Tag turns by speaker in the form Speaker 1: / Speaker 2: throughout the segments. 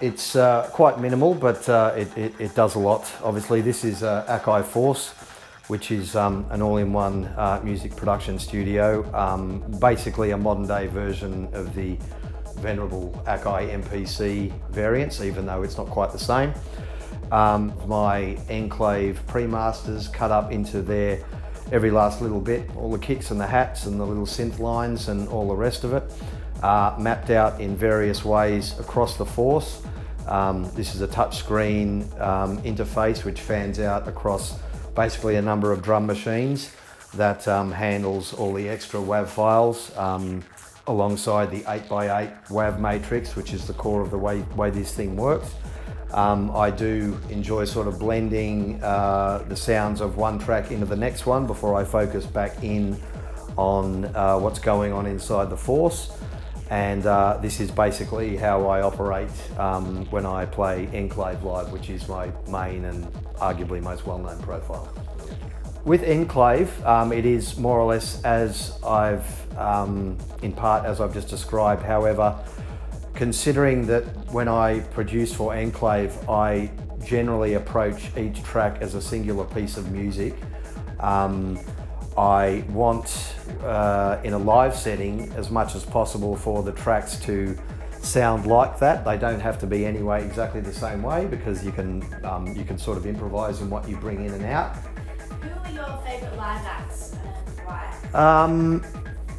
Speaker 1: It's quite minimal, but it does a lot. Obviously, this is Akai Force, which is an all-in-one music production studio. Basically a modern-day version of the venerable Akai MPC variants, even though it's not quite the same. My ENCLAVE pre-masters cut up into their every last little bit, all the kicks and the hats and the little synth lines and all the rest of it, mapped out in various ways across the Force. This is a touchscreen interface which fans out across basically a number of drum machines that handles all the extra WAV files alongside the 8x8 WAV matrix, which is the core of the way this thing works. I do enjoy sort of blending the sounds of one track into the next one before I focus back in on what's going on inside the Force. And this is basically how I operate when I play ENCLAVE live, which is my main and arguably most well-known profile. With ENCLAVE, it is more or less as in part as I've just described. However, considering that when I produce for ENCLAVE, I generally approach each track as a singular piece of music. I want, in a live setting, as much as possible for the tracks to sound like that. They don't have to be anyway exactly the same way, because you can sort of improvise in what you bring in and out.
Speaker 2: Who are your favourite live acts and why?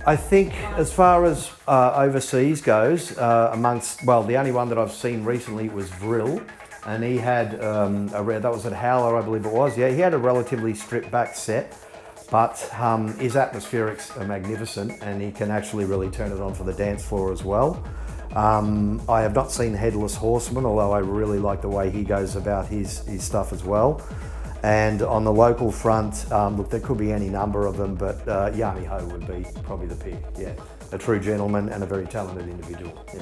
Speaker 1: I think as far as overseas goes, the only one that I've seen recently was Vril, and he had, that was at Howler, I believe it was. Yeah, he had a relatively stripped back set, but his atmospherics are magnificent, and he can actually really turn it on for the dance floor as well. I have not seen Headless Horseman, although I really like the way he goes about his stuff as well. And on the local front, look, there could be any number of them, but Yami Ho would be probably the pick. Yeah, a true gentleman and a very talented individual. Yeah.